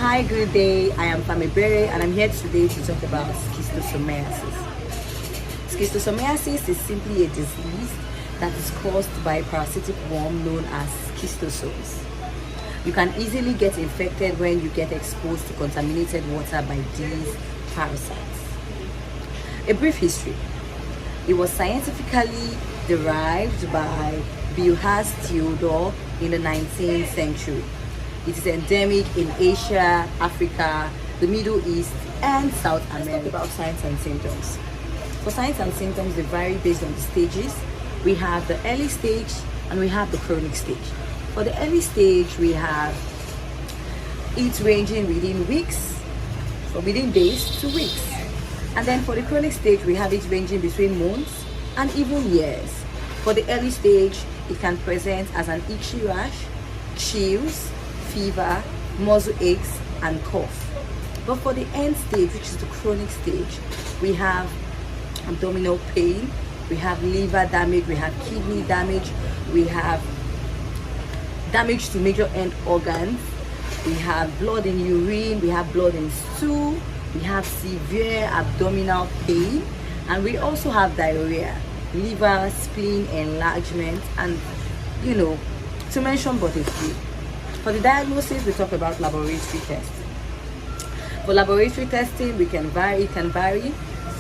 Hi, good day. I am Famibere and I'm here today to talk about schistosomiasis. Schistosomiasis is simply a disease that is caused by a parasitic worm known as schistosomes. You can easily get infected when you get exposed to contaminated water by these parasites. A brief history. It was scientifically derived by bilharzia in the 19th century. It is endemic in Asia, Africa, the Middle East, and South America. Let's talk about signs and symptoms. For signs and symptoms, they vary based on the stages. We have the early stage and we have the chronic stage. For the early stage, we have it ranging within weeks, or within days to weeks. And then for the chronic stage, we have it ranging between months and even years. For the early stage, it can present as an itchy rash, chills, fever, muscle aches, and cough. But for the end stage, which is the chronic stage, we have abdominal pain, we have liver damage, we have kidney damage, we have damage to major end organs, we have blood in urine, we have blood in stool, we have severe abdominal pain, and we also have diarrhea, liver, spleen enlargement, and to mention but a few. For the diagnosis, we talk about laboratory tests. For laboratory testing, it can vary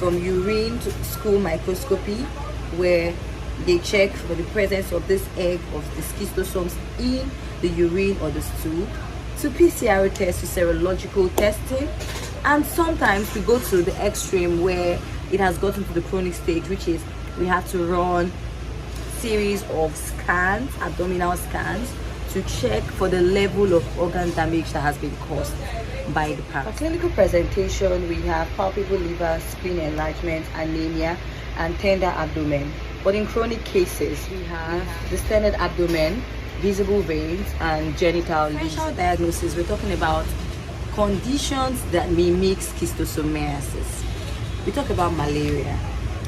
from urine to stool microscopy, where they check for the presence of this egg of the schistosomes in the urine or the stool, to PCR tests, to serological testing, and sometimes we go to the extreme where it has gotten to the chronic stage, which is we have to run series of scans, abdominal scans, to check for the level of organ damage that has been caused by the parasite. For clinical presentation, we have palpable liver, spleen enlargement, anemia, and tender abdomen. But in chronic cases, we have distended abdomen, visible veins, and genital lesions. Differential diagnosis, we're talking about conditions that mimic schistosomiasis. We talk about malaria,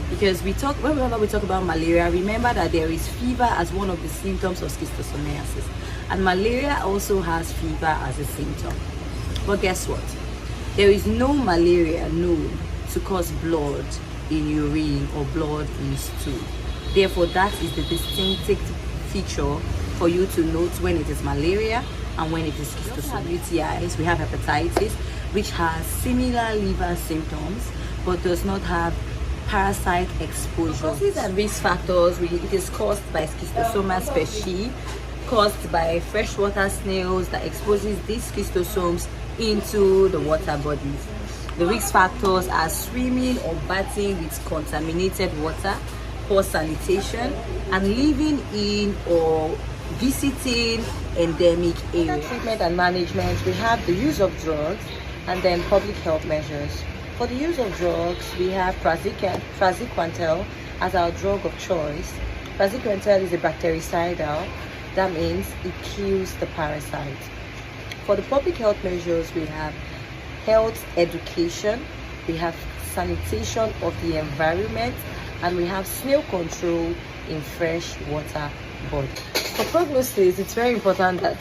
because whenever we talk about malaria, remember that there is fever as one of the symptoms of schistosomiasis, and malaria also has fever as a symptom. But guess what? There is no malaria known to cause blood in urine or blood in stool. Therefore, that is the distinctive feature for you to note when it is malaria and when it is schistosomiasis. We have hepatitis, which has similar liver symptoms but does not have parasite exposure. Causes and risk factors, it is caused by Schistosoma species, caused by freshwater snails that exposes these schistosomes into the water bodies. The risk factors are swimming or bathing with contaminated water, poor sanitation, and living in or visiting endemic areas. Treatment and management, we have the use of drugs and then public health measures. For the use of drugs, we have praziquantel as our drug of choice. Praziquantel is a bactericidal. That means it kills the parasite. For the public health measures, we have health education, we have sanitation of the environment, and we have snail control in freshwater bodies. For prognosis, it's very important that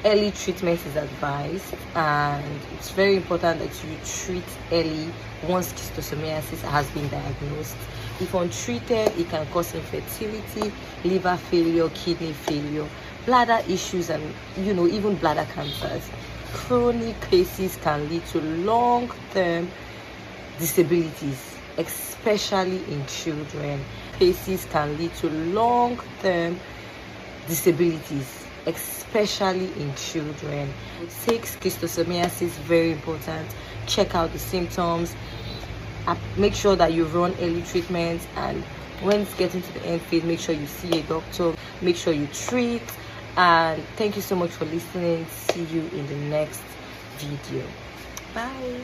early treatment is advised, and it's very important that you treat early once schistosomiasis has been diagnosed. If untreated, it can cause infertility, liver failure, kidney failure, bladder issues, and even bladder cancers. Chronic cases can lead to long-term disabilities, especially in children. Cases can lead to long-term disabilities, especially in children. Take schistosomiasis, very important. Check out the symptoms. Make sure that you run early treatment, and when it's getting to the end phase, make sure you see a doctor. Make sure you treat. And thank you so much for listening. See you in the next video. Bye.